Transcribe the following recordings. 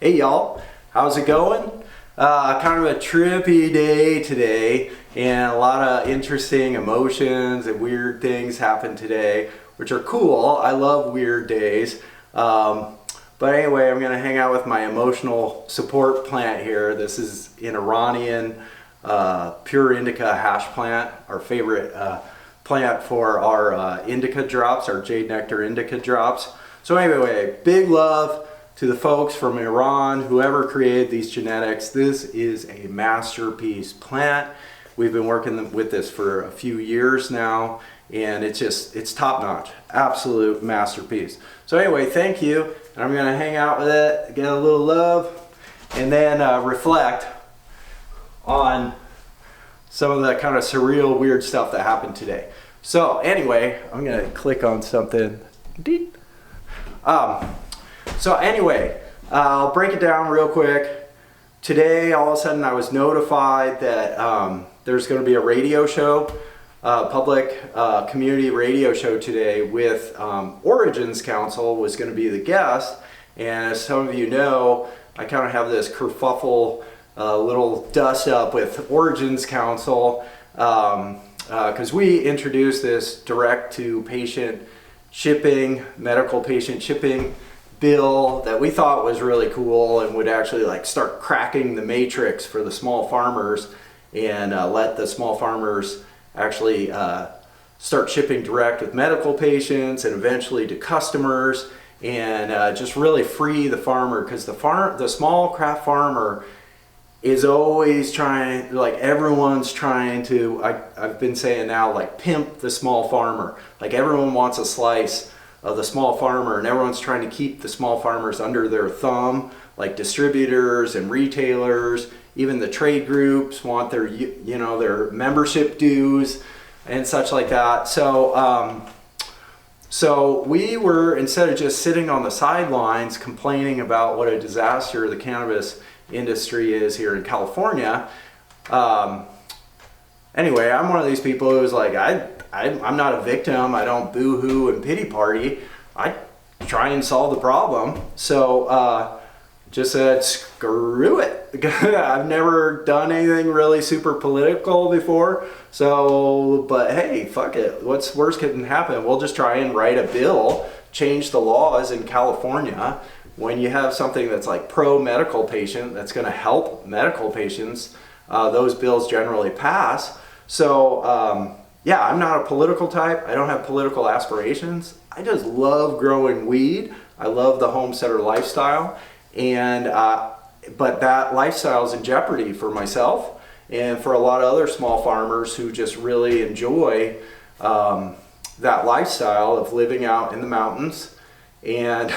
Hey y'all, how's it going? Kind of a trippy day today, and a lot of interesting emotions and weird things happen today, which are cool. I love weird days. But anyway, I'm gonna hang out with my emotional support plant here. This is an Iranian pure indica hash plant, our favorite plant for our indica drops, our jade nectar indica drops. So anyway, big love to the folks from Iran, whoever created these genetics. This is a masterpiece plant. We've been working with this for a few years now, and it's top notch, absolute masterpiece. So anyway, thank you. And I'm gonna hang out with it, get a little love, and then reflect on some of the kind of surreal, weird stuff that happened today. So anyway, I'm gonna click on something. So anyway, I'll break it down real quick. Today, all of a sudden, I was notified that there's going to be a radio show, public community radio show today with Origins Council was going to be the guest. And as some of you know, I kind of have this kerfuffle, little dust up with Origins Council because we introduced this direct to patient shipping, medical patient shipping bill that we thought was really cool and would actually like start cracking the matrix for the small farmers and let the small farmers actually start shipping direct with medical patients and eventually to customers, and just really free the farmer, because the small craft farmer is always trying, like everyone's trying to, I've been saying now, like pimp the small farmer. Like everyone wants a slice of the small farmer, and everyone's trying to keep the small farmers under their thumb, like distributors and retailers. Even the trade groups want their, you know, their membership dues and such like that. So we were, instead of just sitting on the sidelines complaining about what a disaster the cannabis industry is here in California. Anyway, I'm one of these people who's like, I'm not a victim. I don't boo-hoo and pity party. I try and solve the problem. So just said, screw it. I've never done anything really super political before. So, but hey, fuck it. What's worst can happen? We'll just try and write a bill, change the laws in California. When you have something that's like pro-medical patient, that's going to help medical patients, those bills generally pass. So yeah, I'm not a political type. I don't have political aspirations. I just love growing weed. I love the homesteader lifestyle, and but that lifestyle is in jeopardy for myself and for a lot of other small farmers who just really enjoy that lifestyle of living out in the mountains and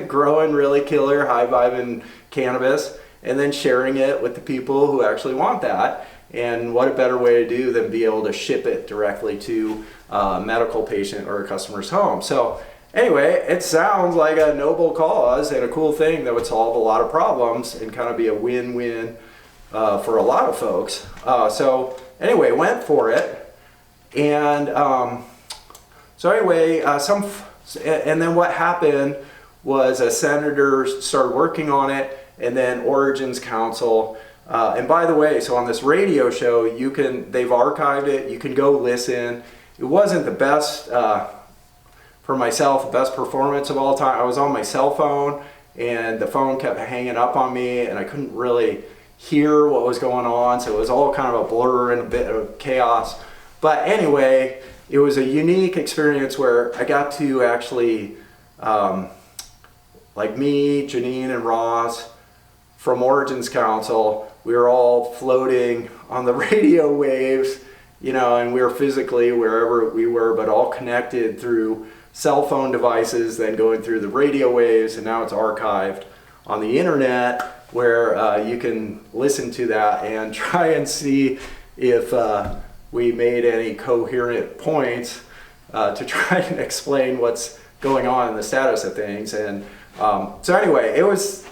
growing really killer, high-vibing cannabis, and then sharing it with the people who actually want that. And what a better way to do than be able to ship it directly to a medical patient or a customer's home. So anyway, it sounds like a noble cause and a cool thing that would solve a lot of problems and kind of be a win-win for a lot of folks. So anyway, went for it. And so anyway, and then what happened was a senator started working on it, and then Origins Council. And by the way, so on this radio show, they've archived it, you can go listen. It wasn't the best, for myself, the best performance of all time. I was on my cell phone, and the phone kept hanging up on me, and I couldn't really hear what was going on, so it was all kind of a blur and a bit of chaos. But anyway, it was a unique experience where I got to actually, like me, Janine, and Ross from Origins Council, we were all floating on the radio waves, you know, and we were physically wherever we were, but all connected through cell phone devices, then going through the radio waves, and now it's archived on the internet where you can listen to that and try and see if we made any coherent points to try and explain what's going on in the status of things. And so anyway, it was,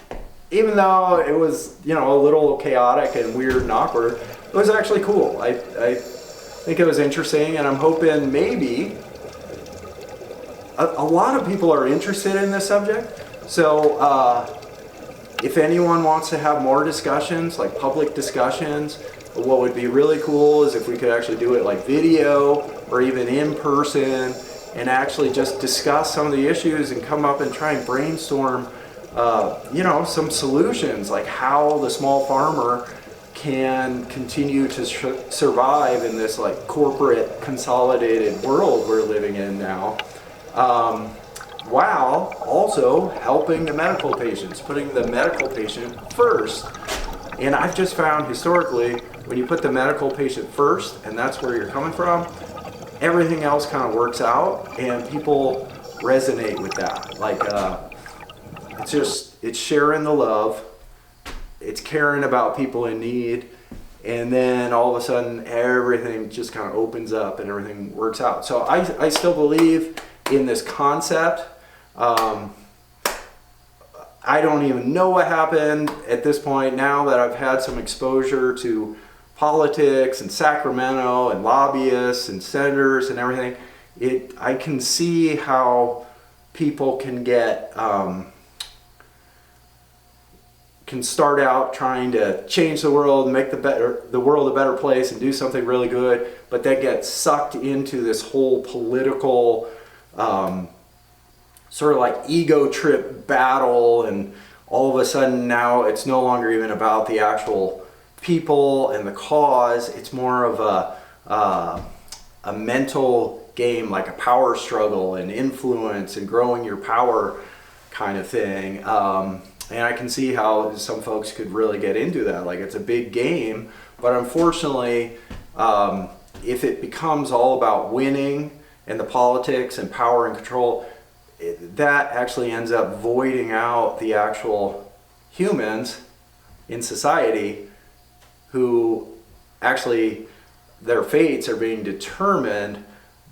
even though it was, you know, a little chaotic and weird and awkward, it was actually cool. I think it was interesting, and I'm hoping maybe a lot of people are interested in this subject. So if anyone wants to have more discussions, like public discussions, what would be really cool is if we could actually do it like video or even in person and actually just discuss some of the issues and come up and try and brainstorm, some solutions, like how the small farmer can continue to survive in this like corporate consolidated world we're living in now, while also helping the medical patients, putting the medical patient first. And I've just found historically, when you put the medical patient first, and that's where you're coming from, everything else kind of works out, and people resonate with that. Like, it's sharing the love, it's caring about people in need, and then all of a sudden everything just kind of opens up and everything works out. So I still believe in this concept. I don't even know what happened at this point now that I've had some exposure to politics and Sacramento and lobbyists and senators and everything. I can see how people can get can start out trying to change the world, make the world a better place and do something really good, but then get sucked into this whole political sort of like ego trip battle, and all of a sudden now it's no longer even about the actual people and the cause. It's more of a mental game, like a power struggle and influence and growing your power kind of thing. And I can see how some folks could really get into that. Like, it's a big game, but unfortunately, if it becomes all about winning and the politics and power and control, that actually ends up voiding out the actual humans in society who actually, their fates are being determined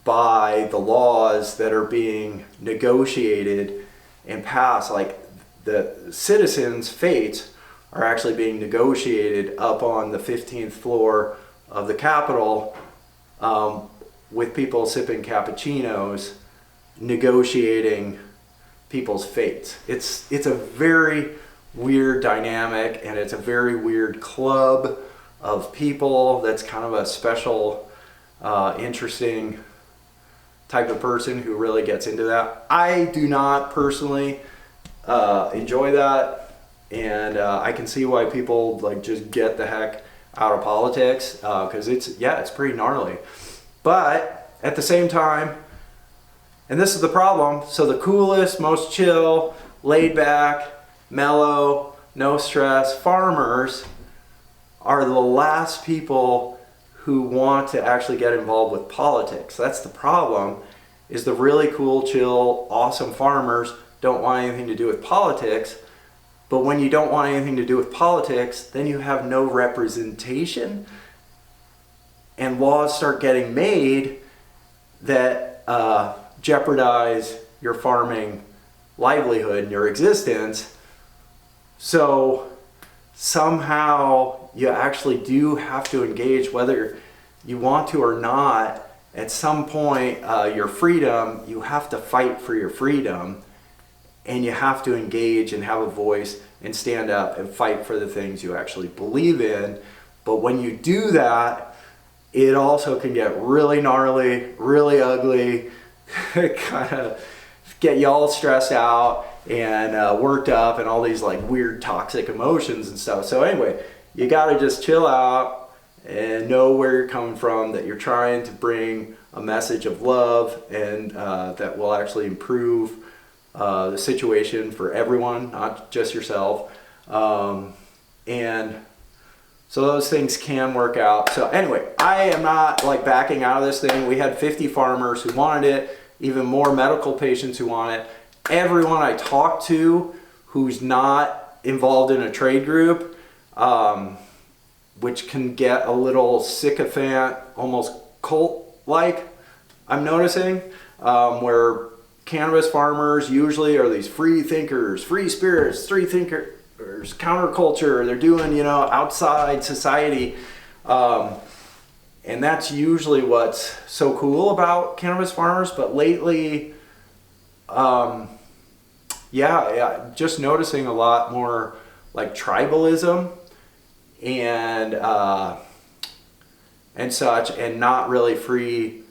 by the laws that are being negotiated and passed. Like, the citizens' fates are actually being negotiated up on the 15th floor of the Capitol, with people sipping cappuccinos, negotiating people's fates. It's a very weird dynamic, and it's a very weird club of people that's kind of a special, interesting type of person who really gets into that. I do not personally enjoy that, and I can see why people like just get the heck out of politics, because it's pretty gnarly. But at the same time, and this is the problem, so the coolest, most chill, laid back, mellow, no stress farmers are the last people who want to actually get involved with politics. That's the problem, is the really cool, chill, awesome farmers don't want anything to do with politics. But when you don't want anything to do with politics, then you have no representation, and laws start getting made that jeopardize your farming livelihood and your existence. So somehow you actually do have to engage, whether you want to or not. At some point, your freedom, you have to fight for your freedom, and you have to engage and have a voice and stand up and fight for the things you actually believe in. But when you do that, it also can get really gnarly, really ugly, kind of get you all stressed out and worked up and all these like weird toxic emotions and stuff. So anyway, you gotta just chill out and know where you're coming from, that you're trying to bring a message of love, and that will actually improve the situation for everyone, not just yourself. And so those things can work out. So anyway, I am not like backing out of this thing. We had 50 farmers who wanted it, even more medical patients who want it. Everyone I talk to who's not involved in a trade group, which can get a little sycophant, almost cult-like, I'm noticing, where cannabis farmers usually are these free thinkers, free spirits, free thinkers, counterculture. They're doing, outside society. And that's usually what's so cool about cannabis farmers. But lately, just noticing a lot more like tribalism and such, and not really free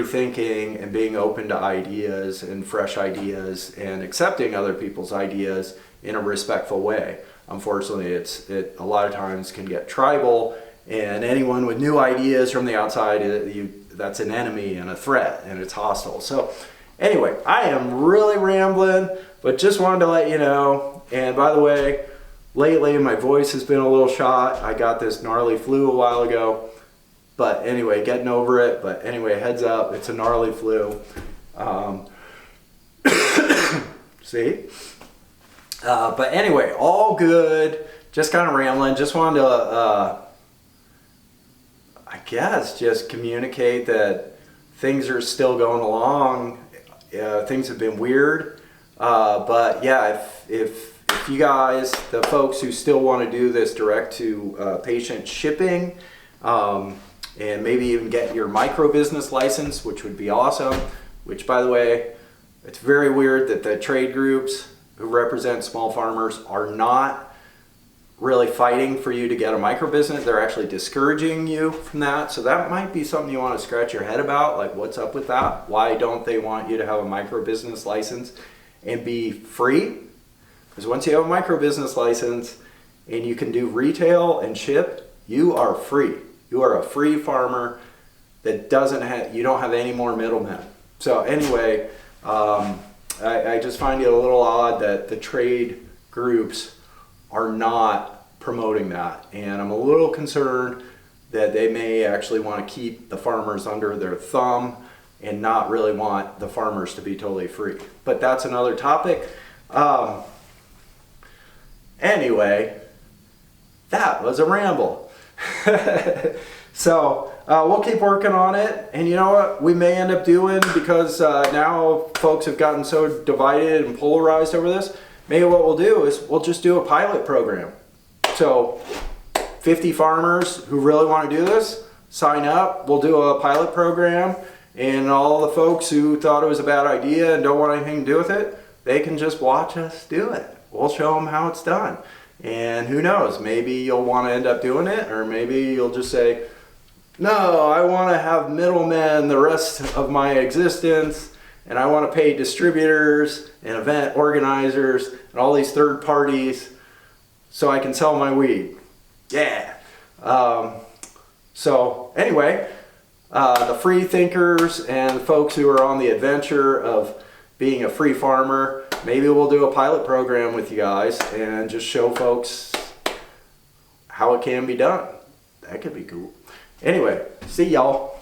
thinking and being open to ideas and fresh ideas and accepting other people's ideas in a respectful way. Unfortunately, it a lot of times can get tribal, and anyone with new ideas from the outside, that's an enemy and a threat, and it's hostile. So anyway, I am really rambling, but just wanted to let you know. And by the way, lately my voice has been a little shot. I got this gnarly flu a while ago. But anyway, getting over it. But anyway, heads up, it's a gnarly flu. See? But anyway, all good. Just kind of rambling. Just wanted to, I guess, just communicate that things are still going along. Things have been weird. But yeah, if you guys, the folks who still want to do this direct to patient shipping, and maybe even get your micro business license, which would be awesome. Which, by the way, it's very weird that the trade groups who represent small farmers are not really fighting for you to get a micro business. They're actually discouraging you from that. So that might be something you want to scratch your head about. Like, what's up with that? Why don't they want you to have a micro business license and be free? Because once you have a micro business license and you can do retail and ship, you are free. You are a free farmer that you don't have any more middlemen. So anyway, I just find it a little odd that the trade groups are not promoting that. And I'm a little concerned that they may actually want to keep the farmers under their thumb and not really want the farmers to be totally free. But that's another topic. Anyway, that was a ramble. So we'll keep working on it, and you know what we may end up doing, because now folks have gotten so divided and polarized over this. Maybe what we'll do is we'll just do a pilot program. So 50 farmers who really want to do this, sign up. We'll do a pilot program, and all the folks who thought it was a bad idea and don't want anything to do with it, they can just watch us do it. We'll show them how it's done. And who knows, maybe you'll want to end up doing it, or maybe you'll just say, no, I want to have middlemen the rest of my existence, and I want to pay distributors and event organizers and all these third parties so I can sell my weed. Yeah. So anyway, the free thinkers and the folks who are on the adventure of being a free farmer, maybe we'll do a pilot program with you guys and just show folks how it can be done. That could be cool. Anyway, see y'all.